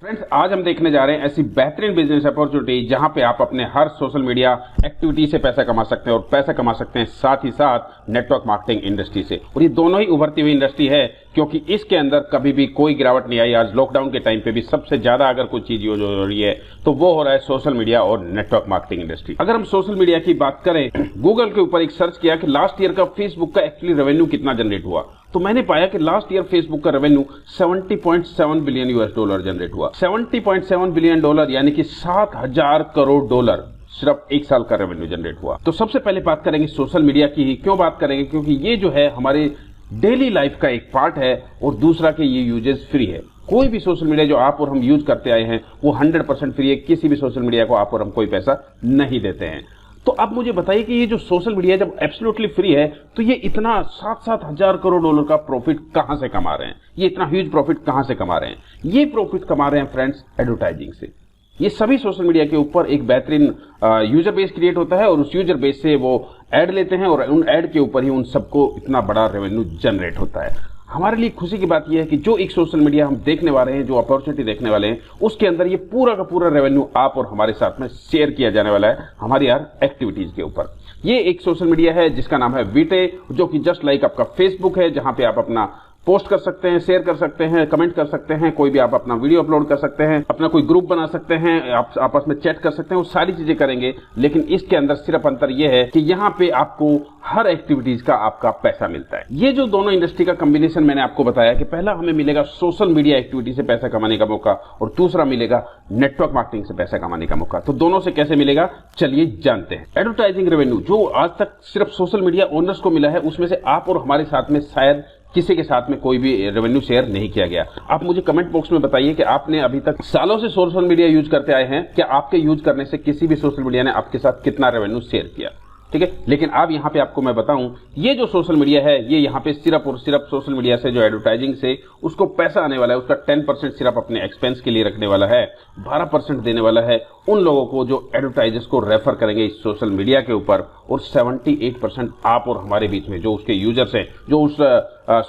Friends, आज हम देखने जा रहे हैं ऐसी बेहतरीन बिजनेस अपॉर्चुनिटी जहां पे आप अपने हर सोशल मीडिया एक्टिविटी से पैसा कमा सकते हैं और पैसा कमा सकते हैं साथ ही साथ नेटवर्क मार्केटिंग इंडस्ट्री से। और ये दोनों ही उभरती हुई इंडस्ट्री है क्योंकि इसके अंदर कभी भी कोई गिरावट नहीं आई। आज लॉकडाउन के टाइम पे भी सबसे ज्यादा अगर कोई चीज यूज हो रही है तो वो हो रहा है सोशल मीडिया और नेटवर्क मार्केटिंग इंडस्ट्री। अगर हम सोशल मीडिया की बात करें, गूगल के ऊपर एक सर्च किया कि लास्ट ईयर का फेसबुक का एक्चुअली रेवेन्यू कितना जनरेट हुआ, तो मैंने पाया कि लास्ट ईयर फेसबुक का revenue 70.7 billion US dollar generate हुआ। 70.7 बिलियन डॉलर यानी कि 7,000 करोड़ डॉलर सिर्फ एक साल का रेवेन्यू जनरेट हुआ। तो सबसे पहले बात करेंगे सोशल मीडिया की ही। क्यों बात करेंगे? क्योंकि ये जो है हमारे डेली लाइफ का एक पार्ट है और दूसरा कि ये यूजेस फ्री है। कोई भी सोशल मीडिया जो आप और हम यूज करते आए हैं वो 100% फ्री है। किसी भी सोशल मीडिया को आप और हम कोई पैसा नहीं देते हैं। तो अब मुझे बताइए कि ये जो सोशल मीडिया जब एब्सोल्युटली फ्री है तो ये इतना 7-7 हजार करोड़ डॉलर का प्रॉफिट कहां से कमा रहे हैं? ये इतना ह्यूज प्रॉफिट कहां से कमा रहे हैं? ये प्रॉफिट कमा रहे हैं फ्रेंड्स एडवर्टाइजिंग से। ये सभी सोशल मीडिया के ऊपर एक बेहतरीन यूजर बेस क्रिएट होता है और उस यूजर बेस से वो एड लेते हैं और उन एड के ऊपर ही उन सबको इतना बड़ा रेवेन्यू जनरेट होता है। हमारे लिए खुशी की बात यह है कि जो एक सोशल मीडिया हम देखने वाले हैं, जो अपॉर्चुनिटी देखने वाले हैं, उसके अंदर ये पूरा का पूरा रेवेन्यू आप और हमारे साथ में शेयर किया जाने वाला है हमारी यार एक्टिविटीज के ऊपर। ये एक सोशल मीडिया है जिसका नाम है वीटे, जो कि जस्ट लाइक आपका फेसबुक है, जहां पे आप अपना पोस्ट कर सकते हैं, शेयर कर सकते हैं, कमेंट कर सकते हैं, कोई भी आप अपना वीडियो अपलोड कर सकते हैं, अपना कोई ग्रुप बना सकते हैं, आप आपस में चैट कर सकते हैं, वो सारी चीजें करेंगे। लेकिन इसके अंदर सिर्फ अंतर यह है कि यहाँ पे आपको हर एक्टिविटीज का आपका पैसा मिलता है। ये जो दोनों इंडस्ट्री का कॉम्बिनेशन मैंने आपको बताया कि पहला हमें मिलेगा सोशल मीडिया एक्टिविटी से पैसा कमाने का मौका और दूसरा मिलेगा नेटवर्क मार्केटिंग से पैसा कमाने का मौका। तो दोनों से कैसे मिलेगा चलिए जानते हैं। एडवर्टाइजिंग रेवेन्यू जो आज तक सिर्फ सोशल मीडिया ओनर्स को मिला है, उसमें से आप और हमारे साथ में शायद किसी के साथ में कोई भी रेवेन्यू शेयर नहीं किया गया। आप मुझे कमेंट बॉक्स में बताइए कि आपने अभी तक सालों से सोशल मीडिया यूज करते आए हैं, क्या आपके यूज करने से किसी भी सोशल मीडिया ने आपके साथ कितना रेवेन्यू शेयर किया? ठीक है, लेकिन अब यहाँ पे आपको मैं बताऊं, ये जो सोशल मीडिया है ये यहाँ पे सिर्फ और सिर्फ सोशल मीडिया से जो एडवर्टाइजिंग से उसको पैसा आने वाला है, उसका 10% सिर्फ अपने एक्सपेंस के लिए रखने वाला है, 12% देने वाला है उन लोगों को जो एडवर्टाइजर्स को रेफर करेंगे इस सोशल मीडिया के ऊपर, और 78% आप और हमारे बीच में जो उसके यूजर्स हैं, जो उस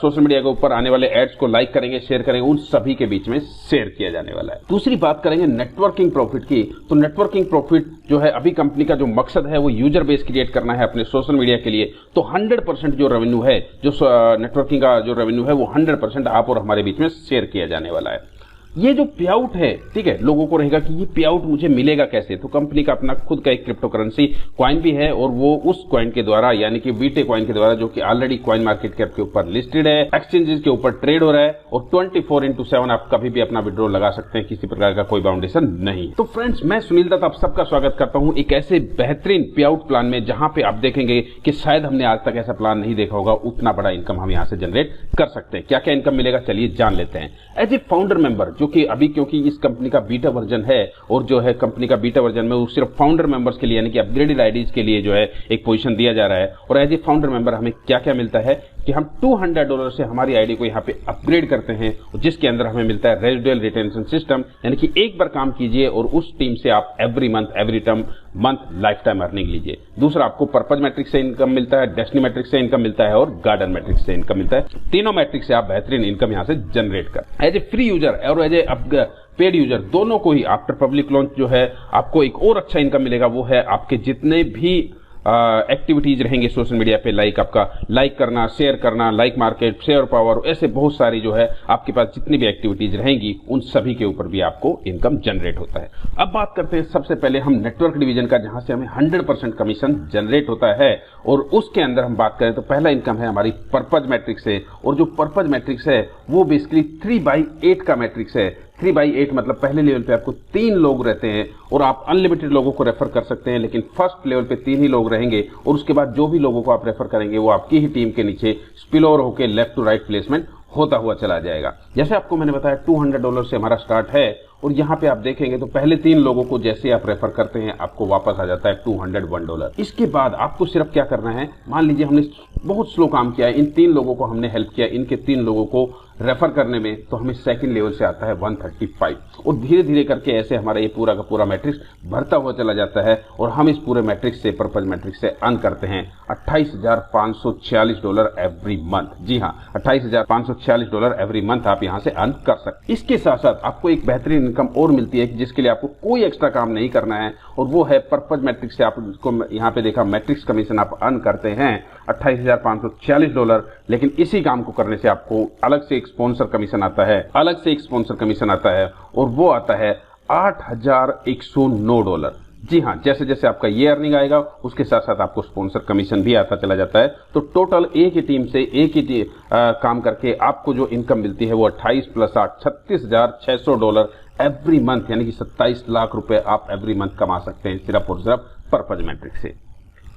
सोशल मीडिया के ऊपर आने वाले एड्स को लाइक करेंगे, शेयर करेंगे, उन सभी के बीच में शेयर किया जाने वाला है। दूसरी बात करेंगे नेटवर्किंग प्रॉफिट की। तो नेटवर्किंग प्रॉफिट जो है अभी कंपनी का जो मकसद है वो यूजर बेस क्रिएट करना है अपने सोशल मीडिया के लिए। तो 100% जो रेवेन्यू है, जो नेटवर्किंग का जो रेवेन्यू है वो 100% आप और हमारे बीच में शेयर किया जाने वाला है। ये जो पे आउट है, ठीक है, लोगों को रहेगा कि ये पे आउट मुझे मिलेगा कैसे? तो कंपनी का अपना खुद का एक क्रिप्टो करेंसी कॉइन भी है और वो उस कॉइन के द्वारा यानी कि वीटे कॉइन के द्वारा, जो कि ऑलरेडी कॉइन मार्केट कैप के ऊपर लिस्टेड है, एक्सचेंजेस के ऊपर ट्रेड हो रहा है और 24/7 आप कभी भी अपना विड्रॉल लगा सकते हैं, किसी प्रकार का कोई बाउंडेशन नहीं। तो फ्रेंड्स, मैं सुनील दत्त आप सबका स्वागत करता हूं एक ऐसे बेहतरीन पे आउट प्लान में जहां पे आप देखेंगे कि शायद हमने आज तक ऐसा प्लान नहीं देखा होगा। उतना बड़ा इनकम हम यहां से जनरेट कर सकते हैं। क्या क्या इनकम मिलेगा चलिए जान लेते हैं। एज ए फाउंडर मेंबर, जो कि अभी क्योंकि इस कंपनी का बीटा वर्जन है और जो है कंपनी का बीटा वर्जन में वो सिर्फ फाउंडर मेंबर्स के लिए यानी कि अपग्रेडेड आईडीज के लिए जो है एक पोजीशन दिया जा रहा है। और एज ए फाउंडर मेंबर हमें क्या क्या मिलता है कि हम $200 से हमारी आईडी को यहाँ पे अपग्रेड करते हैं, जिसके अंदर हमें मिलता है रेजिडुअल रिटेंशन सिस्टम, यानी कि एक बार काम कीजिए और उस टीम से आप every month every term month life time earning लीजिए। दूसरा, आपको पर्पज मैट्रिक्स से इनकम मिलता है, डेस्टिनी मैट्रिक्स से इनकम मिलता है और गार्डन मैट्रिक्स से इनकम मिलता है। तीनों मैट्रिक्स से आप बेहतरीन इनकम यहाँ से जनरेट कर। एज ए फ्री यूजर और एज ए पेड यूजर दोनों को ही आफ्टर पब्लिक लॉन्च जो है आपको एक और अच्छा इनकम मिलेगा। वो है आपके जितने भी एक्टिविटीज रहेंगे सोशल मीडिया पे, लाइक आपका लाइक करना, शेयर करना, लाइक मार्केट, शेयर पावर, ऐसे बहुत सारी जो है आपके पास जितनी भी एक्टिविटीज रहेंगी उन सभी के ऊपर भी आपको इनकम जनरेट होता है। अब बात करते हैं सबसे पहले हम नेटवर्क डिवीजन का, जहां से हमें 100% कमीशन जनरेट होता है। और उसके अंदर हम बात करें तो पहला इनकम है हमारी पर्पज मैट्रिक्स से, और जो पर्पज मैट्रिक्स है वो बेसिकली 3/8 का मैट्रिक्स है। 3/8 मतलब पहले लेवल पे आपको 3 लोग रहते हैं और आप अनलिमिटेड लोगों को रेफर कर सकते हैं, लेकिन फर्स्ट लेवल पे 3 ही लोग रहेंगे और उसके बाद जो भी लोगों को आप रेफर करेंगे वो आपकी ही टीम के नीचे स्पिल ओवर होकर लेफ्ट टू राइट प्लेसमेंट होता हुआ चला जाएगा। जैसे आपको मैंने बताया $200 से हमारा स्टार्ट है और यहाँ पे आप देखेंगे तो पहले 3 लोगों को जैसे आप रेफर करते हैं आपको वापस आ जाता है $201। इसके बाद आपको सिर्फ क्या करना है, मान लीजिए हमने बहुत स्लो काम किया है, इन 3 लोगों को हमने हेल्प किया, इनके 3 लोगों को रेफर करने में, तो हमें सेकंड लेवल से आता है 135 और धीरे धीरे करके ऐसे हमारा ये पूरा का पूरा मैट्रिक्स भरता हुआ चला जाता है और हम इस पूरे मैट्रिक्स से, पर्पज मैट्रिक्स से अर्न करते हैं $28,546 एवरी मंथ। जी हाँ, $28,546 एवरी मंथ आप यहाँ से अर्न कर सकते हैं। इसके साथ साथ आपको एक बेहतरीन इनकम और मिलती है जिसके लिए आपको कोई एक्स्ट्रा काम नहीं करना है और वो है पर्पज मैट्रिक्स से आपको यहाँ पे देखा मैट्रिक्स कमीशन आप अर्न करते हैं $28,546, लेकिन इसी काम को करने से आपको अलग से एक स्पॉन्सर कमीशन आता है और वो आता है $8,109। जी हाँ, जैसे जैसे आपका ये अर्निंग आएगा उसके साथ साथ आपको स्पॉन्सर कमीशन भी आता चला जाता है। तो टोटल एक ही टीम से काम करके आपको जो इनकम मिलती है वो 28 + 8 $36,600 एवरी मंथ, यानी कि 27 लाख रुपए आप एवरी मंथ कमा सकते हैं सिर्फ और सिर्फ पर्पज मैट्रिक्स से।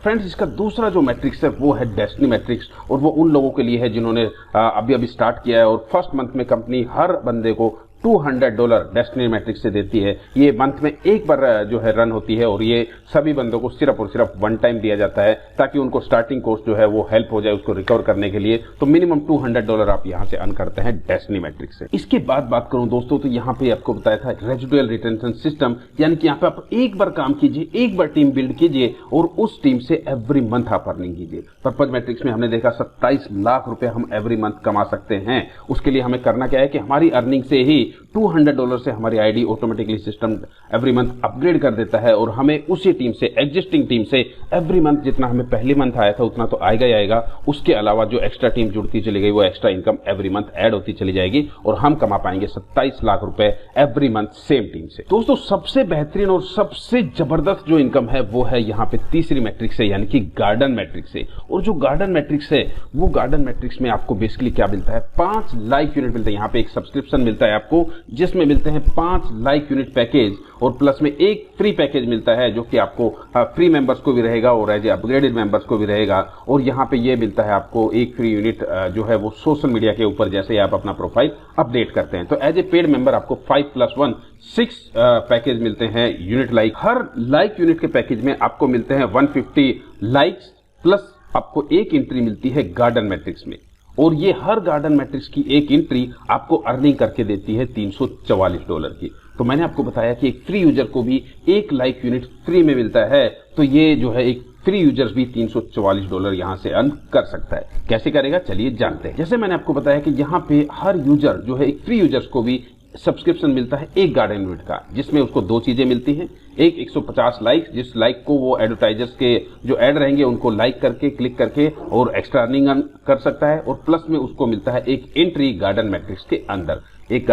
फ्रेंड्स, इसका दूसरा जो मैट्रिक्स है वो है डेस्टिनी मैट्रिक्स और वो उन लोगों के लिए है जिन्होंने अभी स्टार्ट किया है और फर्स्ट मंथ में कंपनी हर बंदे को $200 डेस्टिनी मैट्रिक्स से देती है। ये मंथ में एक बार जो है रन होती है और ये सभी बंदों को सिर्फ और सिर्फ वन टाइम दिया जाता है ताकि उनको स्टार्टिंग कॉस्ट जो है वो हेल्प हो जाए उसको रिकवर करने के लिए। तो मिनिमम $200 आप यहाँ से अर्न करते हैं डेस्टिनी मैट्रिक्स से। इसके बाद बात करूं दोस्तों तो यहाँ पे आपको बताया था रेजिडुअल रिटेंशन सिस्टम, यानी कि यहाँ पे आप एक बार काम कीजिए, एक बार टीम बिल्ड कीजिए और उस टीम से एवरी मंथ आप अर्निंग कीजिए। पर्पज मैट्रिक्स में हमने देखा 27 लाख रुपए हम एवरी मंथ कमा सकते हैं। उसके लिए हमें करना क्या है कि हमारी अर्निंग से ही $200 से हमारी ID automatically system every month upgrade कर देता है और हमें उसी टीम से, एग्जिस्टिंग टीम से एवरी मंथ जितना हमें पहली मंथ आया था उतना तो आएगा ही आएगा, उसके अलावा जो एक्स्ट्रा टीम जुड़ती चली गई वो extra income every month add होती चली जाएगी और हम कमा पाएंगे 27 लाख रुपए एवरी मंथ सेम टीम से। दोस्तों, सबसे बेहतरीन और सबसे जबरदस्त जो इनकम है वो है यहाँ पे तीसरी मैट्रिक्स है, यानी कि गार्डन मैट्रिक्स है। और जो गार्डन मैट्रिक्स है वो गार्डन मैट्रिक्स में आपको बेसिकली क्या मिलता है, 5 लाइक यूनिट मिलता है। यहाँ पे एक सब्सक्रिप्शन मिलता है आपको जिसमें मिलते हैं 5 लाइक यूनिट पैकेज और प्लस में एक फ्री पैकेज मिलता है जो कि आपको फ्री मेंबर्स को भी रहेगा और एज ए अपग्रेडेड मेंबर्स को भी रहेगा। और यहाँ पे ये मिलता है आपको एक फ्री यूनिट जो है वो सोशल मीडिया के ऊपर जैसे आप अपना प्रोफाइल अपडेट करते हैं। तो एज ए पेड मेंबर आपको 5+1 6 पैकेज मिलते हैं यूनिट लाइक। हर लाइक यूनिट के पैकेज में आपको मिलते हैं 150 लाइक्स प्लस आपको एक एंट्री मिलती है गार्डन मैट्रिक्स में और ये हर गार्डन मैट्रिक्स की एक एंट्री आपको अर्निंग करके देती है $344 की। तो मैंने आपको बताया कि एक फ्री यूजर को भी एक लाइक यूनिट फ्री में मिलता है, तो ये जो है एक फ्री यूजर्स भी $344 यहाँ से अर्न कर सकता है। कैसे करेगा चलिए जानते हैं। जैसे मैंने आपको बताया कि यहाँ पे हर यूजर जो है एक फ्री यूजर्स को भी सब्सक्रिप्शन मिलता है एक गार्डन यूनिट का, जिसमें उसको 2 चीजें मिलती हैं। एक 150 लाइक, जिस लाइक को वो एडवर्टाइजर्स के जो ऐड रहेंगे उनको लाइक करके, क्लिक करके और एक्स्ट्रा अर्निंग कर सकता है और प्लस में उसको मिलता है एक एंट्री गार्डन मैट्रिक्स के अंदर। एक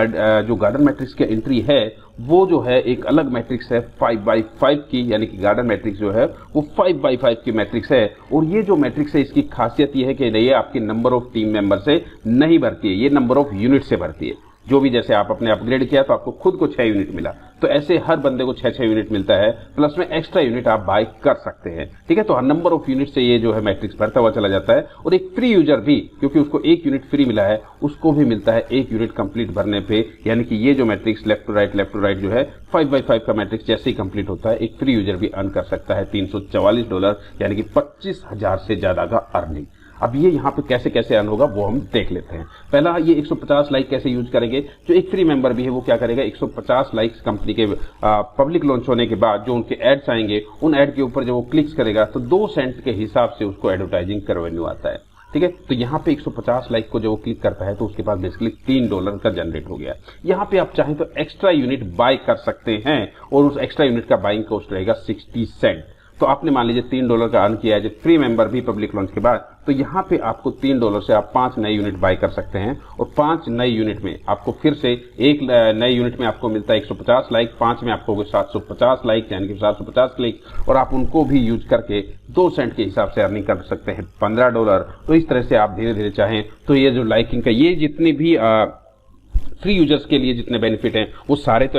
जो गार्डन मैट्रिक्स की एंट्री है वो जो है एक अलग मैट्रिक्स है 5x5 की, यानी कि गार्डन मैट्रिक्स जो है वो 5x5 की मैट्रिक्स है। और ये जो मैट्रिक्स है इसकी खासियत ये है कि ये आपके नंबर ऑफ टीम मेंबर से नहीं भरती है, ये नंबर ऑफ यूनिट से भरती है। जो भी जैसे आप अपने अपग्रेड किया तो आपको खुद को 6 यूनिट मिला, तो ऐसे हर बंदे को 6 यूनिट मिलता है, प्लस में एक्स्ट्रा यूनिट आप बाय कर सकते हैं। ठीक है, तो हर नंबर ऑफ यूनिट से ये जो है मैट्रिक्स भरता हुआ चला जाता है। और एक फ्री यूजर भी, क्योंकि उसको 1 यूनिट फ्री मिला है, उसको भी मिलता है 1 यूनिट कंप्लीट भरने पे, यानी कि ये जो मैट्रिक्स लेफ्ट टू राइट जो है 5x5 का मैट्रिक्स जैसे ही कंप्लीट होता है एक फ्री यूजर भी अर्न कर सकता है $344, यानी कि 25,000 से ज्यादा का अर्निंग। अब ये यहाँ पे कैसे कैसे अर्न होगा वो हम देख लेते हैं। पहला, ये 150 लाइक कैसे यूज करेंगे। जो एक फ्री मेंबर भी है वो क्या करेगा, 150 लाइक्स कंपनी के पब्लिक लॉन्च होने के बाद जो उनके एड्स आएंगे उन एड के ऊपर जब वो क्लिक्स करेगा तो 2 सेंट के हिसाब से उसको एडवर्टाइजिंग का रेवेन्यू आता है। ठीक है, तो यहाँ पे 150 लाइक को जब वो क्लिक करता है तो उसके पास बेसिकली $3 का जनरेट हो गया। यहाँ पे आप चाहें तो एक्स्ट्रा यूनिट बाय कर सकते हैं और उस एक्स्ट्रा यूनिट का बाइंग कॉस्ट रहेगा 60 सेंट। तो आपने मान लीजिए $3 का अर्न किया है जब फ्री मेंबर भी पब्लिक लॉन्च के बाद, तो यहाँ पे आपको $3 से आप 5 नए यूनिट बाय कर सकते हैं और 5 नए यूनिट में आपको फिर से एक नए यूनिट में आपको मिलता है 150 लाइक, 5 में आपको 750 लाइक यानी कि 750 क्लिक, और आप उनको भी यूज करके 2 सेंट के हिसाब से अर्निंग कर सकते हैं $15। तो इस तरह से आप धीरे धीरे चाहें तो ये जो लाइकिंग का ये जितनी भी फ्री यूजर्स के लिए जितने बेनिफिट हैं वो सारे तो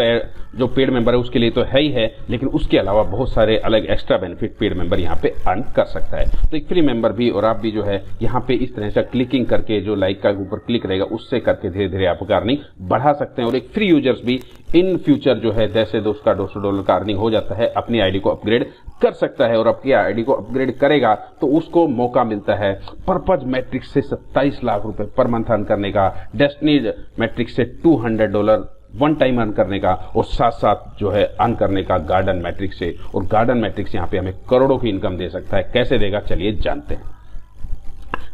जो पेड मेंबर है उसके लिए तो है ही है, लेकिन उसके अलावा बहुत सारे अलग एक्स्ट्रा बेनिफिट पेड मेंबर यहाँ पे अर्न कर सकता है। तो एक फ्री मेंबर भी और आप भी जो है यहाँ पे इस तरह से क्लिकिंग करके जो लाइक का ऊपर क्लिक रहेगा उससे करके धीरे धीरे आप अर्निंग बढ़ा सकते हैं। और एक फ्री यूजर्स भी इन फ्यूचर जो है जैसे उसका $200 का अर्निंग हो जाता है अपनी आईडी को अपग्रेड कर सकता है और आपकी आईडी को अपग्रेड करेगा तो उसको मौका मिलता है पर्पज मैट्रिक्स से 27 लाख रुपए पर मंथ अर्न करने का, डेस्टिनी मैट्रिक्स से $200 वन टाइम अर्न करने का और साथ साथ जो है अर्न करने का गार्डन मैट्रिक्स से। और गार्डन मैट्रिक्स यहाँ पे हमें करोड़ों की इनकम दे सकता है। कैसे देगा चलिए जानते हैं।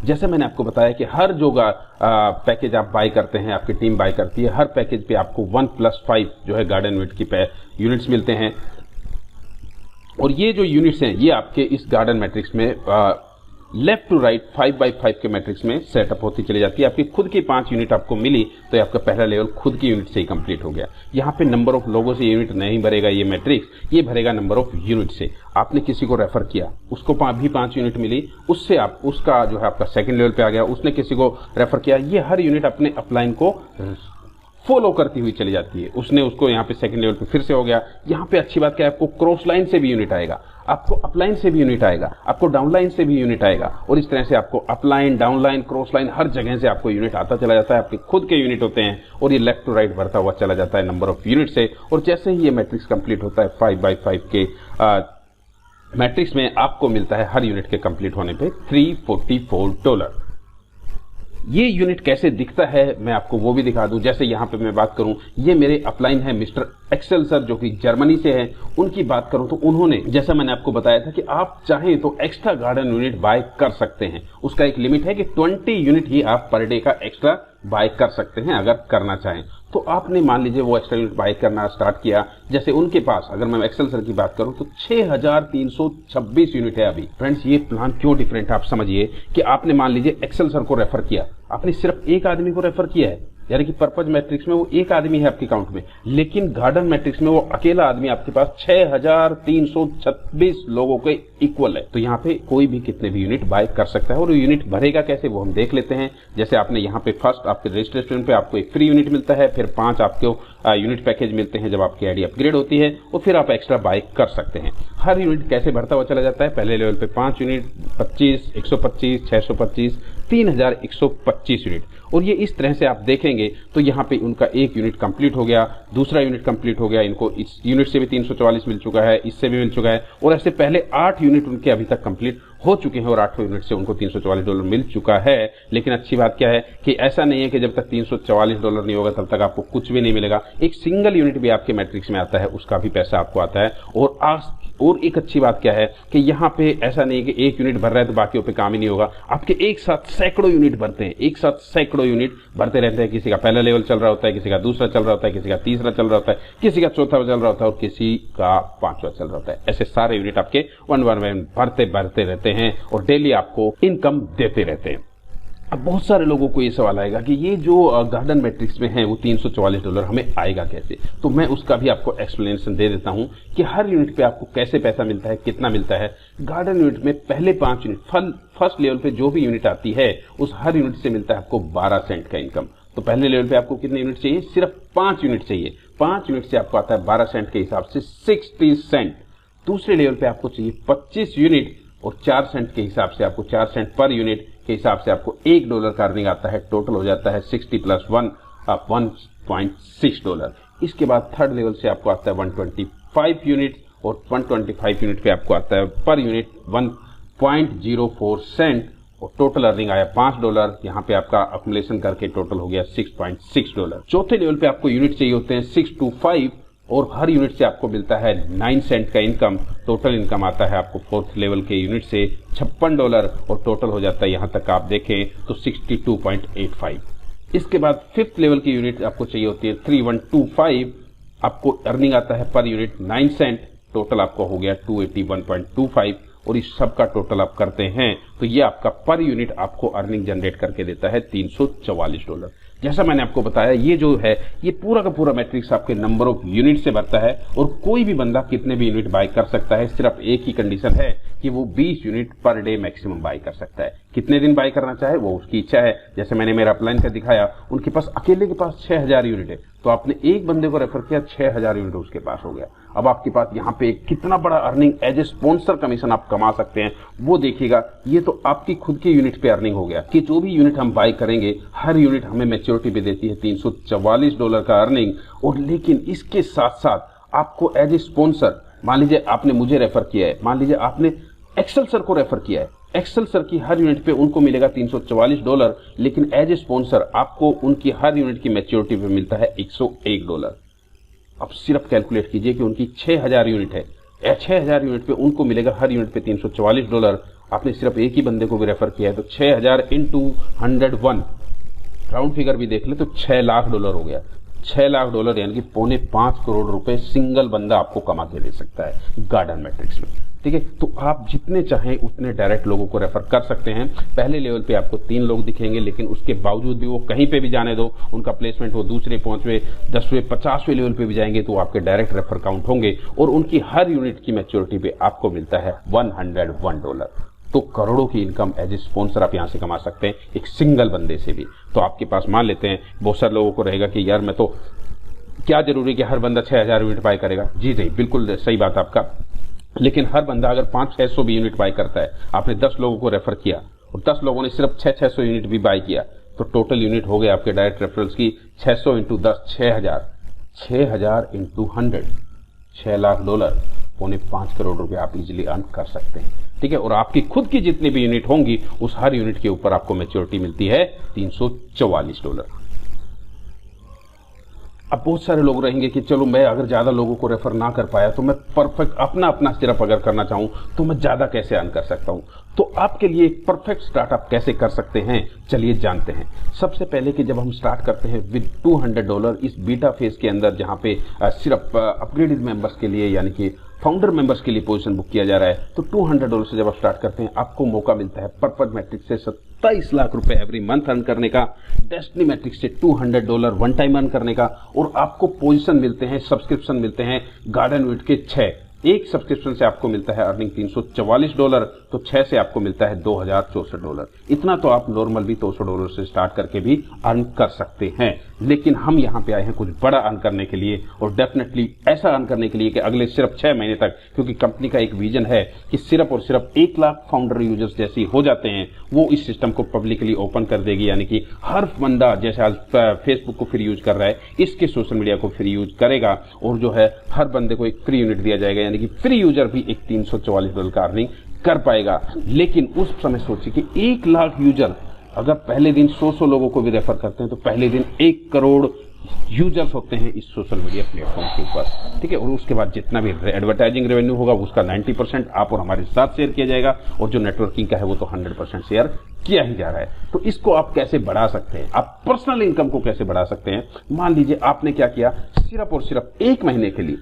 जैसे मैंने आपको बताया कि हर जो पैकेज आप बाय करते हैं, आपकी टीम बाय करती है, हर पैकेज पे आपको 1+5 जो है गार्डन यूनिट की यूनिट्स मिलते हैं। और ये जो यूनिट्स हैं ये आपके इस गार्डन मैट्रिक्स में लेफ्ट टू राइट 5x5 के मैट्रिक्स में सेटअप होती चली जाती है। आपकी खुद की 5 यूनिट आपको मिली तो आपका पहला लेवल खुद की यूनिट से ही कंप्लीट हो गया। यहाँ पे नंबर ऑफ लोगों से यूनिट नहीं भरेगा ये मैट्रिक्स, ये भरेगा नंबर ऑफ यूनिट से। आपने किसी को रेफर किया, उसको भी 5 यूनिट मिली, उससे आप उसका जो है आपका सेकंड लेवल पे आ गया, उसने किसी को रेफर किया, ये हर यूनिट अपने अपलाइन को फॉलो करती हुई चली जाती है। उसने उसको यहाँ पे सेकंड लेवल पे फिर से हो गया। यहाँ पे अच्छी बात क्या है, आपको क्रॉस लाइन से भी यूनिट आएगा, आपको अपलाइन से भी यूनिट आएगा, आपको डाउनलाइन से भी यूनिट आएगा और इस तरह से आपको अपलाइन, डाउनलाइन, क्रॉस लाइन हर जगह से आपको यूनिट आता चला जाता है। आपके खुद के यूनिट होते हैं और ये लेफ्ट टू राइट बढ़ता हुआ चला जाता है नंबर ऑफ यूनिट से। और जैसे ही ये मैट्रिक्स कंप्लीट होता है 5x5 के मैट्रिक्स में आपको मिलता है हर यूनिट के कंप्लीट होने पे $344। ये यूनिट कैसे दिखता है मैं आपको वो भी दिखा दूं। जैसे यहाँ पे मैं बात करूं, ये मेरे अपलाइन है मिस्टर एक्सेल सर जो कि जर्मनी से हैं। उनकी बात करूं तो उन्होंने, जैसा मैंने आपको बताया था कि आप चाहें तो एक्स्ट्रा गार्डन यूनिट बाय कर सकते हैं। उसका एक लिमिट है कि 20 यूनिट ही आप पर डे का एक्स्ट्रा बाय कर सकते हैं अगर करना चाहें। तो आपने मान लीजिए वो एक्स्ट्रा यूनिट बाय करना स्टार्ट किया। जैसे उनके पास अगर मैं एक्सेल सर की बात करूं तो 6326 यूनिट है अभी। फ्रेंड्स ये प्लान क्यों डिफरेंट है आप समझिए कि आपने मान लीजिए एक्सेल सर को रेफर किया, आपने सिर्फ एक आदमी को रेफर किया है, यानी कि पर्पज मैट्रिक्स में वो एक आदमी है आपके अकाउंट में, लेकिन गार्डन मैट्रिक्स में वो अकेला आदमी आपके पास 6326 लोगों के इक्वल है। तो यहाँ पे कोई भी कितने भी यूनिट बाय कर सकता है। और यूनिट भरेगा कैसे वो हम देख लेते हैं। जैसे आपने यहाँ पे फर्स्ट आपके रजिस्ट्रेशन पे आपको एक फ्री यूनिट मिलता है, फिर 5 आपको यूनिट पैकेज मिलते हैं जब आपकी आईडी अपग्रेड होती है और फिर आप एक्स्ट्रा बाय कर सकते हैं। हर यूनिट कैसे भरता हुआ चला जाता है, पहले लेवल पे 5 यूनिट, 25, 125, 625, 3125 यूनिट। और ये इस तरह से आप देखेंगे तो यहाँ पे उनका एक यूनिट कंप्लीट हो गया, दूसरा यूनिट कंप्लीट हो गया, इनको इस यूनिट से भी 344 मिल चुका है, इससे भी मिल चुका है और ऐसे पहले 8 यूनिट उनके अभी तक कंप्लीट हो चुके हैं और 8 यूनिट से उनको $344 मिल चुका है। लेकिन अच्छी बात क्या है कि ऐसा नहीं है कि जब तक $344 नहीं होगा तब तक आपको कुछ भी नहीं मिलेगा। एक सिंगल यूनिट भी आपके मैट्रिक्स में आता है, उसका भी पैसा आपको आता है। और एक अच्छी बात क्या है कि यहाँ पे ऐसा नहीं है कि एक यूनिट भर रहा है तो बाकियों पे काम ही नहीं होगा। आपके एक साथ सैकड़ों यूनिट भरते हैं, एक साथ सैकड़ों यूनिट भरते रहते हैं। किसी का पहला लेवल चल रहा होता है, किसी का दूसरा चल रहा होता है, किसी का तीसरा चल रहा होता है, किसी का चौथा चल रहा होता है और किसी का 5वां चल रहा होता है। ऐसे सारे यूनिट आपके वन भरते रहते हैं और डेली आपको इनकम देते रहते हैं। अब बहुत सारे लोगों को ये सवाल आएगा कि ये जो गार्डन मैट्रिक्स में है वो $344 हमें आएगा कैसे। तो मैं उसका भी आपको एक्सप्लेनेशन दे देता हूं कि हर यूनिट पे आपको कैसे पैसा मिलता है, कितना मिलता है। गार्डन यूनिट में पहले 5 यूनिट फर्स्ट लेवल पे जो भी यूनिट आती है उस हर यूनिट से मिलता है आपको 12 सेंट का इनकम। तो पहले लेवल पे आपको कितने यूनिट चाहिए, सिर्फ 5 यूनिट चाहिए। 5 यूनिट से आपको आता है 12 सेंट के हिसाब से 60 सेंट। दूसरे लेवल पे आपको चाहिए 25 यूनिट और 4 सेंट के हिसाब से आपको 4 सेंट पर यूनिट के हिसाब से आपको $1 का अर्निंग आता है। टोटल हो जाता है 60 + 1 $1.6। इसके बाद थर्ड लेवल से आपको आता है 125 यूनिट और 125 यूनिट पे आपको आता है पर यूनिट 1.04 सेंट और टोटल अर्निंग आया $5। यहाँ पे आपका अक्यूमुलेशन करके टोटल हो गया $6.6। चौथे लेवल पे आपको यूनिट चाहिए होते हैं 6 to 5 और हर यूनिट से आपको मिलता है 9 सेंट का इनकम। टोटल इनकम आता है आपको फोर्थ लेवल के यूनिट से $56 और टोटल हो जाता है यहाँ तक आप देखें तो 62.85। इसके बाद फिफ्थ लेवल की यूनिट आपको चाहिए होती है 3125। आपको अर्निंग आता है पर यूनिट 9 सेंट। टोटल आपको हो गया 281.25 और इस सब का टोटल आप करते हैं तो ये आपका पर यूनिट आपको अर्निंग जनरेट करके देता है $344। जैसा मैंने आपको बताया ये जो है ये पूरा का पूरा मैट्रिक्स आपके नंबर ऑफ यूनिट से भरता है और कोई भी बंदा कितने भी यूनिट बाय कर सकता है। सिर्फ एक ही कंडीशन है कि वो 20 unit per day maximum bye कर सकता है। कितने दिन बाय करना चाहे वो उसकी इच्छा है। जैसे मैंने मेरा अपलाइन का दिखाया, उनके पास अकेले के पास 6000 यूनिट है तो आपने एक बंदे को रेफर किया, 6000 यूनिट उसके पास हो गया। अब आपके पास यहाँ पे कितना बड़ा earning as a sponsor commission आप कमा सकते हैं वो देखिएगा। ये तो आपकी खुद की यूनिट पे अर्निंग हो गया कि जो भी यूनिट हम बाय करेंगे हर यूनिट हमें मैच्योरिटी पे देती है $344 का अर्निंग। और लेकिन इसके साथ साथ आपको एज ए स्पॉन्सर मान लीजिए आपने मुझे रेफर किया है, मान लीजिए आपने एक्सेल सर को रेफर किया है, एक्सेल सर की हर यूनिट पे उनको मिलेगा $344, लेकिन एज ए स्पॉन्सर आपको उनकी हर यूनिट की मैच्योरिटी पे मिलता है $101। अब सिर्फ कैलकुलेट कीजिए कि उनकी 6000 यूनिट है, 6000 यूनिट पे उनको मिलेगा हर यूनिट पे $344। आपने सिर्फ एक ही बंदे को भी रेफर किया है, तो 6000 इंटू 101, राउंड फिगर भी देख ले तो $6 लाख हो गया। $6 लाख यानी कि $4.25 करोड़ रुपए सिंगल बंदा आपको कमा के दे सकता है गार्डन मैट्रिक्स में। ठीक है, तो आप जितने चाहें उतने डायरेक्ट लोगों को रेफर कर सकते हैं। पहले लेवल पे आपको 3 लोग दिखेंगे, लेकिन उसके बावजूद भी वो कहीं पे भी जाने दो, उनका प्लेसमेंट वो दूसरे, 5वें, 10वें, 50वें लेवल पे भी जाएंगे तो आपके डायरेक्ट रेफर काउंट होंगे और उनकी हर यूनिट की मैच्योरिटी पे आपको मिलता है $101। तो करोड़ों की इनकम एज ए स्पॉन्सर आप यहां से कमा सकते हैं, एक सिंगल बंदे से भी। तो आपके पास मान लेते हैं बहुत सारे लोगों को रहेगा कि यार मैं तो, क्या जरूरी कि हर बंदा 6000 यूनिट बाय करेगा? जी नहीं, बिल्कुल सही बात आपका, लेकिन हर बंदा अगर 500-600 भी यूनिट बाय करता है, आपने 10 लोगों को रेफर किया और 10 लोगों ने सिर्फ 600 यूनिट भी बाय किया, तो टोटल यूनिट हो गया आपके डायरेक्ट रेफरल्स की 600 इंटू 10 6000, 6000 इंटू 100 $6 लाख, $4.25 करोड़ रुपए आप इजीली अर्न कर सकते हैं। ठीक है, और आपकी खुद की जितनी भी यूनिट होंगी उस हर यूनिट के ऊपर आपको मैच्योरिटी मिलती है $344। अब बहुत सारे लोग रहेंगे कि चलो मैं अगर ज्यादा लोगों को रेफर ना कर पाया तो मैं परफेक्ट अपना सिर्फ अगर करना चाहूं तो मैं ज्यादा कैसे अर्न कर सकता हूं। तो आपके लिए एक परफेक्ट स्टार्टअप कैसे कर सकते हैं, चलिए जानते हैं। सबसे पहले कि जब हम स्टार्ट करते हैं विद $200 इस बीटा फेज के अंदर, जहां पे सिर्फ अपग्रेडेड मेंबर्स के लिए यानी कि फाउंडर मेंबर्स के लिए पोजीशन बुक किया जा रहा है, तो $200 से जब आप स्टार्ट करते हैं आपको मौका मिलता है परफेक्ट मैट्रिक्स से 27 लाख रुपए एवरी मंथ अर्न करने का, डेस्टिनी मैट्रिक्स से $200 वन टाइम अर्न करने का, और आपको पोजीशन मिलते हैं, सब्सक्रिप्शन मिलते हैं गार्डन वीट के 6। एक सब्सक्रिप्शन से आपको मिलता है अर्निंग $344, तो 6 से आपको मिलता है $2064। इतना तो आप नॉर्मल भी $200 से स्टार्ट करके भी अर्न कर सकते हैं, लेकिन हम यहाँ पे आए हैं कुछ बड़ा अर्न करने के लिए, और डेफिनेटली ऐसा अर्न करने के लिए कि अगले सिर्फ 6 महीने तक, क्योंकि कंपनी का एक विजन है कि सिर्फ और सिर्फ 1 लाख फाउंडर यूजर्स जैसे हो जाते हैं वो इस सिस्टम को पब्लिकली ओपन कर देगी, यानी कि हर बंदा जैसे आज फेसबुक को फ्री यूज कर रहा है, इसके सोशल मीडिया को फ्री यूज करेगा, और जो है हर बंदे को एक फ्री यूनिट दिया जाएगा, यानी कि फ्री यूजर भी एक $344 का अर्निंग कर पाएगा। लेकिन उस समय सोचिए कि 1 लाख यूजर अगर पहले दिन 100 लोगों को भी रेफर करते हैं तो पहले दिन 1 करोड़ यूजर्स होते हैं इस सोशल मीडिया प्लेटफॉर्म के ऊपर। ठीक है, और उसके बाद जितना भी एडवर्टाइजिंग रेवेन्यू होगा उसका 90% आप और हमारे साथ शेयर किया जाएगा, और जो नेटवर्किंग का है वो तो 100% शेयर किया ही जा रहा है। तो इसको आप कैसे बढ़ा सकते हैं, आप पर्सनल इनकम को कैसे बढ़ा सकते हैं? मान लीजिए आपने क्या किया, सिर्फ और सिर्फ 1 महीने के लिए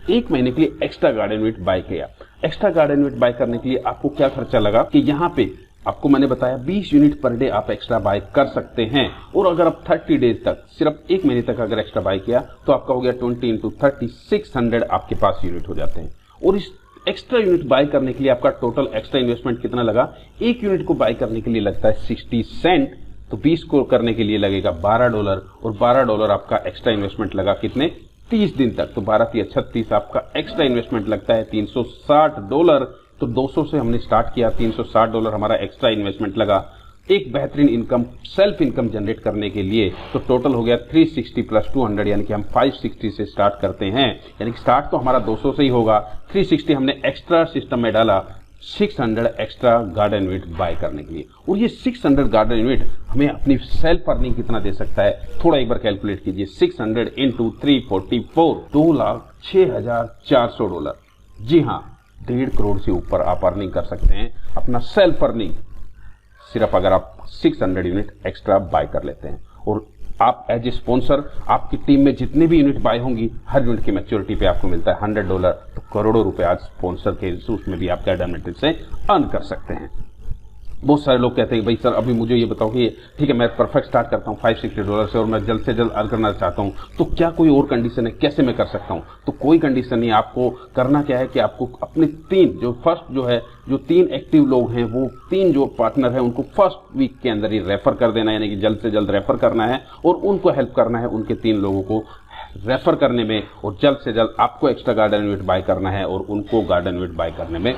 एक्स्ट्रा गार्डन वीट बाय किया। एक्स्ट्रा गार्डन वीट बाय करने के लिए आपको क्या खर्चा लगा कि यहाँ पे आपको मैंने बताया 20 यूनिट पर डे आप एक्स्ट्रा बाय कर सकते हैं, और अगर आप 30 डेज तक, सिर्फ 1 महीने तक अगर एक्स्ट्रा बाय किया तो आपका हो गया 20 इंटू 30 600 आपके पास यूनिट हो जाते हैं। और इस एक्स्ट्रा यूनिट बाय करने के लिए आपका टोटल एक्स्ट्रा इन्वेस्टमेंट कितना लगा? 1 यूनिट को बाय करने के लिए लगता है 60 सेंट, तो 20 को करने के लिए लगेगा $12, और $12 आपका एक्स्ट्रा इन्वेस्टमेंट लगा कितने? 30 दिन तक। तो 12 × 36 आपका एक्स्ट्रा इन्वेस्टमेंट लगता है $360। तो 200 से हमने स्टार्ट किया, $360 हमारा एक्स्ट्रा इन्वेस्टमेंट लगा एक बेहतरीन इनकम, सेल्फ इनकम जनरेट करने के लिए। तो टोटल हो गया 360 + 200, यानी कि हम 560 से स्टार्ट करते हैं, यानी कि स्टार्ट तो हमारा 200 से ही होगा। 360 हमने एक्स्ट्रा सिस्टम में डाला, 600 एक्स्ट्रा गार्डन यूनिट बाय करने के लिए। और ये 600 गार्डन यूनिट हमें अपनी सेल्फ अर्निंग कितना दे सकता है, थोड़ा एक बार कैलकुलेट कीजिए। 600 इंटू 344, $2,06,400। जी हाँ, 1.5 करोड़ से ऊपर आप अर्निंग कर सकते हैं अपना सेल्फ अर्निंग, सिर्फ अगर आप 600 यूनिट एक्स्ट्रा बाय कर लेते हैं। और आप एज ए स्पॉन्सर, आपकी टीम में जितने भी यूनिट बाय होंगी हर यूनिट की मैच्योरिटी पे आपको मिलता है $100। तो करोड़ों रुपए आज स्पॉन्सर के उसमें भी आप गार्डन मैट्रिक्स से अर्न कर सकते हैं। बहुत सारे लोग कहते हैं भाई सर अभी मुझे ये बताओ कि ठीक है मैं परफेक्ट स्टार्ट करता हूँ $560 से और मैं जल्द से जल्द अर्न करना चाहता हूँ, तो क्या कोई और कंडीशन है, कैसे मैं कर सकता हूँ? तो कोई कंडीशन नहीं, आपको करना क्या है कि आपको अपने 3 एक्टिव लोग हैं, वो 3 जो पार्टनर हैं उनको फर्स्ट वीक के अंदर ही रेफर कर देना है, यानी कि जल्द से जल्द रेफर करना है और उनको हेल्प करना है उनके 3 लोगों को रेफर करने में, और जल्द से जल्द आपको एक्स्ट्रा गार्डन यूनिट बाय करना है और उनको गार्डन यूनिट बाय करने में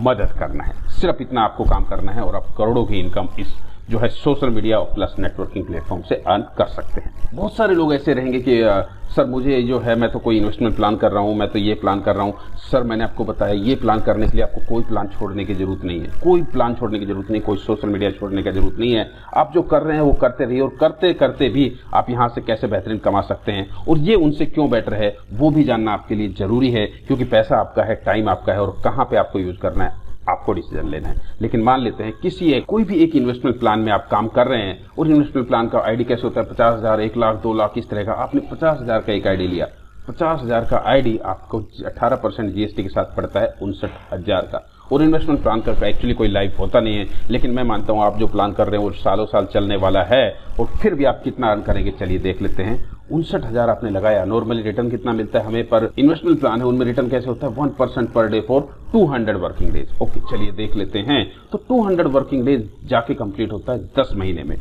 मदद करना है। सिर्फ इतना आपको काम करना है और आप करोड़ों की इनकम इस जो है social media plus networking platform से अर्न कर सकते हैं। बहुत सारे लोग ऐसे रहेंगे कि सर मुझे जो है मैं तो कोई इन्वेस्टमेंट प्लान कर रहा हूं, मैं तो ये प्लान कर रहा हूं। सर मैंने आपको बताया ये प्लान करने के लिए आपको कोई प्लान छोड़ने की जरूरत नहीं है, कोई प्लान छोड़ने की जरूरत नहीं, कोई सोशल मीडिया छोड़ने की जरूरत नहीं है। आप जो कर रहे हैं वो करते रहिए और करते करते भी आप यहां से कैसे बेहतरीन कमा सकते हैं और ये उनसे क्यों बेटर है वो भी जानना आपके लिए जरूरी है, क्योंकि पैसा आपका है, टाइम आपका है और कहां पे आपको यूज करना है आपको डिसीजन लेना है। लेकिन मान लेते हैं कोई भी एक इन्वेस्टमेंट प्लान में आप काम कर रहे हैं और इन्वेस्टमेंट प्लान का आईडी कैसे होता है, 50,000, 1 लाख, 2 लाख, इस तरह का। आपने 50,000 का एक आईडी लिया, 50,000 का आईडी आपको 18% जीएसटी के साथ पड़ता है 59,000 का। और इन्वेस्टमेंट प्लान का एक्चुअली कोई लाइफ होता नहीं है, लेकिन मैं मानता हूं आप जो प्लान कर रहे हैं वो सालों साल चलने वाला है और फिर भी आप कितना अर्न करेंगे चलिए देख लेते हैं। 59,000 आपने लगाया, नॉर्मली रिटर्न कितना मिलता है हमें पर इन्वेस्टमेंट प्लान है उनमें रिटर्न कैसे होता है 1% per day for 200 working days. Okay चलिए देख लेते हैं। तो 200 वर्किंग डेज जाके कंप्लीट होता है 10 महीने में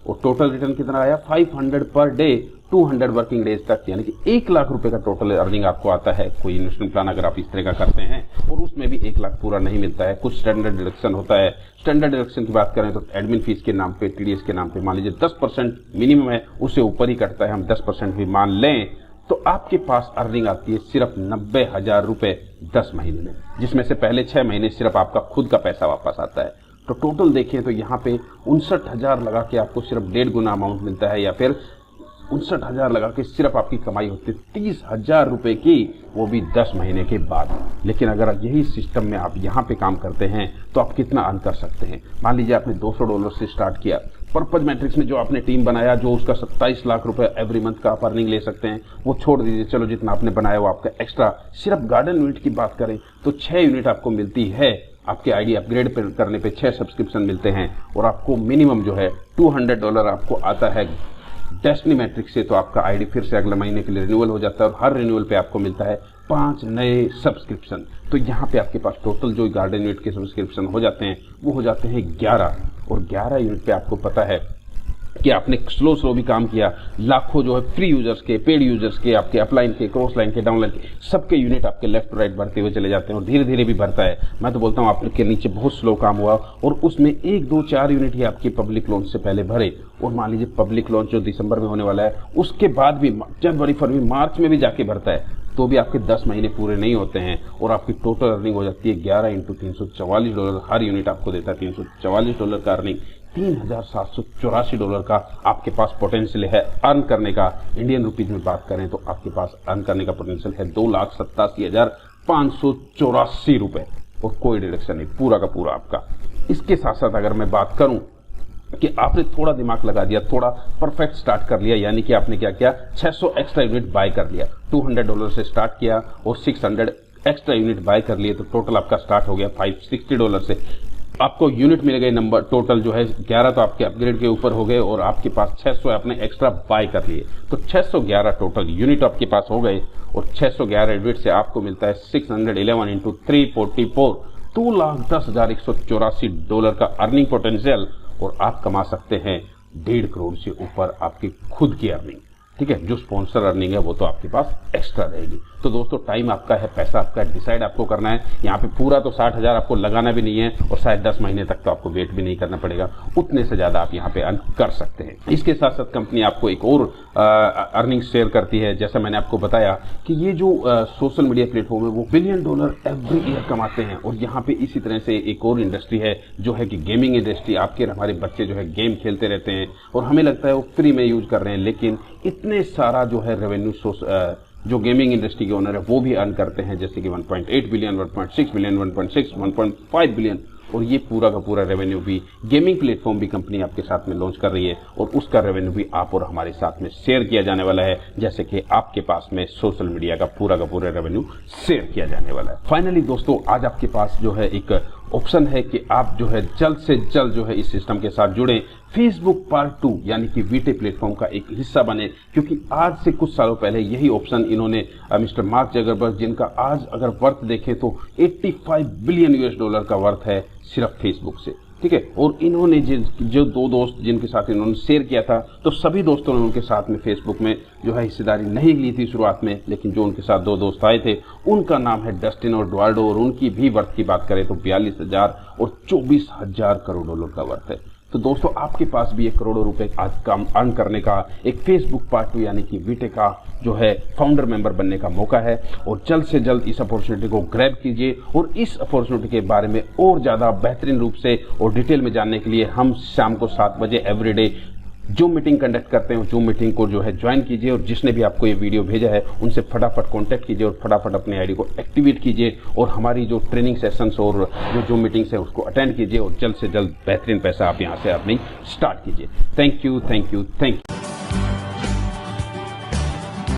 और टोटल रिटर्न कितना आया 500 पर डे 200 वर्किंग डेज तक, यानी कि 1 लाख रुपए का टोटल अर्निंग आपको आता है कोई इन्वेस्टमेंट प्लान अगर आप इस तरह का करते हैं। और उसमें भी 1 लाख पूरा नहीं मिलता है, कुछ स्टैंडर्ड डिडक्शन होता है। स्टैंडर्ड डिडक्शन की बात करें तो एडमिन फीस के नाम पे, टीडीएस के नाम पे मान लीजिए 10% मिनिमम है, उससे ऊपर ही कटता है, हम 10% भी मान लें तो आपके पास अर्निंग आती है सिर्फ 90,000 रुपए 10 महीने में, जिसमें से पहले 6 महीने सिर्फ आपका खुद का पैसा वापस आता है। तो टोटल देखें तो यहाँ पे 59,000 लगा के आपको सिर्फ 1.5 गुना अमाउंट मिलता है, या फिर 59,000 लगा के सिर्फ आपकी कमाई होती है 30,000 रुपए की, वो भी 10 महीने के बाद। लेकिन अगर यही सिस्टम में आप यहाँ पे काम करते हैं तो आप कितना अर्न कर सकते हैं। मान लीजिए आपने $200 से स्टार्ट किया, पर्पज मैट्रिक्स में जो आपने टीम बनाया जो उसका 27 लाख रुपए एवरी मंथ का आप अर्निंग ले सकते हैं, वो छोड़ दीजिए, चलो जितना आपने बनाया वो आपका एक्स्ट्रा। सिर्फ गार्डन यूनिट की बात करें तो 6 यूनिट आपको मिलती है, आपके आईडी अपग्रेड करने पे 6 सब्सक्रिप्शन मिलते हैं और आपको मिनिमम जो है $200 आपको आता है डेस्टिनी मैट्रिक्स से। तो आपका आईडी फिर से अगले महीने के लिए रिन्यूअल हो जाता है और हर रिन्यूअल पे आपको मिलता है 5 नए सब्सक्रिप्शन। तो यहाँ पे आपके पास टोटल जो गार्डन यूनिट के सब्सक्रिप्शन हो जाते हैं वो हो जाते हैं 11, और 11 यूनिट पे आपको पता है कि आपने स्लो भी काम किया, लाखों जो है फ्री यूजर्स के, पेड यूजर्स के, आपके अपलाइन के, क्रॉस लाइन के, डाउनलाइन के, सबके यूनिट आपके लेफ्ट राइट बढ़ते हुए चले जाते हैं और धीरे धीरे भी बढ़ता है। मैं तो बोलता हूं आपके नीचे बहुत स्लो काम हुआ और उसमें 1, 2, 4 यूनिट ही आपकी पब्लिक लॉन्च से पहले भरे। और मान लीजिए पब्लिक लॉन्च जो दिसंबर में होने वाला है उसके बाद भी जनवरी, फरवरी, मार्च में भी जाके भरता है, तो भी आपके 10 महीने पूरे नहीं होते हैं और आपकी टोटल अर्निंग हो जाती है 11 × $344। हर यूनिट आपको देता है $344 का अर्निंग, $3,784 का आपके पास पोटेंशियल है अर्न करने का। इंडियन रुपीज में बात करें तो आपके पास अर्न करने का पोटेंशियल है 2,87,584 रुपए और कोई डिडक्शन नहीं, पूरा का पूरा आपका। इसके साथ साथ अगर मैं बात करूं कि आपने थोड़ा दिमाग लगा दिया, थोड़ा परफेक्ट स्टार्ट कर लिया, यानी कि आपने क्या किया 600 एक्स्ट्रा यूनिट बाय कर लिया, $200 से स्टार्ट किया और 600 एक्स्ट्रा यूनिट बाय कर लिए, तो टोटल आपका स्टार्ट हो गया $560 से। आपको यूनिट मिल गए नंबर टोटल जो है 11 तो आपके अपग्रेड के ऊपर हो गए और आपके पास 600 आपने एक्स्ट्रा बाय कर लिए, तो 611 टोटल यूनिट आपके पास हो गए और 611 यूनिट से आपको मिलता है 611 × 344 $2,10,184 का अर्निंग पोटेंशियल और आप कमा सकते हैं 1.5 करोड़ से ऊपर आपकी खुद की अर्निंग। ठीक है, जो स्पॉन्सर अर्निंग है वो तो आपके पास एक्स्ट्रा रहेगी। तो दोस्तों टाइम आपका है, पैसा आपका है, डिसाइड आपको करना है। यहाँ पे पूरा तो 60,000 आपको लगाना भी नहीं है और शायद 10 महीने तक तो आपको वेट भी नहीं करना पड़ेगा, उतने से ज्यादा आप यहाँ पे अर्न कर सकते हैं। इसके साथ साथ कंपनी आपको एक और अर्निंग शेयर करती है। जैसा मैंने आपको बताया कि ये जो सोशल मीडिया प्लेटफॉर्म है वो $1 बिलियन एवरी ईयर कमाते हैं। और यहाँ पे इसी तरह से एक और इंडस्ट्री है जो है कि गेमिंग इंडस्ट्री। आपके हमारे बच्चे जो है गेम खेलते रहते हैं और हमें लगता है वो फ्री में यूज कर रहे हैं, लेकिन इतने सारा जो है रेवेन्यू सोर्स जो गेमिंग इंडस्ट्री के ओनर है वो भी अर्न करते हैं, जैसे कि 1.8 बिलियन, 1.6 बिलियन, 1.6, 1.5 बिलियन। और ये पूरा का पूरा रेवेन्यू भी गेमिंग प्लेटफॉर्म भी कंपनी आपके साथ में लॉन्च कर रही है और उसका रेवेन्यू भी आप और हमारे साथ में शेयर किया जाने वाला है, जैसे कि आपके पास में सोशल मीडिया का पूरा रेवेन्यू शेयर किया जाने वाला है। फाइनली दोस्तों आज आपके पास जो है एक ऑप्शन है कि आप जो है जल्द से जल्द जो है इस सिस्टम के साथ जुड़े, फेसबुक पार्ट 2 यानी कि वीटे प्लेटफॉर्म का एक हिस्सा बने, क्योंकि आज से कुछ सालों पहले यही ऑप्शन इन्होंने मिस्टर मार्क जगरबर्ग, जिनका आज अगर वर्थ देखें तो $85 बिलियन का वर्थ है सिर्फ फेसबुक से। ठीक है, और इन्होंने जो 2 दोस्त जिनके साथ इन्होंने शेयर किया था, तो सभी दोस्तों ने उनके साथ में फेसबुक में जो है हिस्सेदारी नहीं ली थी शुरुआत में, लेकिन जो उनके साथ 2 दोस्त आए थे उनका नाम है डस्टिन और एडुआर्डो और उनकी भी वर्थ की बात करें तो 42,000 और $24,000 करोड़ का वर्थ है। तो दोस्तों आपके पास भी 1 करोड़ रुपए आज काम अर्न करने का एक फेसबुक पार्ट 2 यानी कि वीटे का जो है फाउंडर मेंबर बनने का मौका है, और जल्द से जल्द इस अपॉर्चुनिटी को ग्रैब कीजिए। और इस अपॉर्चुनिटी के बारे में और ज्यादा बेहतरीन रूप से और डिटेल में जानने के लिए हम शाम को 7 बजे एवरीडे जूम मीटिंग कंडक्ट करते हैं। जूम मीटिंग को जो है ज्वाइन कीजिए, और जिसने भी आपको ये वीडियो भेजा है उनसे फटाफट कांटेक्ट कीजिए और फटाफट अपने आईडी को एक्टिवेट कीजिए, और हमारी जो ट्रेनिंग सेशंस और जो जूम मीटिंग्स है उसको अटेंड कीजिए, और जल्द से जल्द बेहतरीन पैसा आप यहाँ से अपनी स्टार्ट कीजिए। Thank you, thank you, thank you.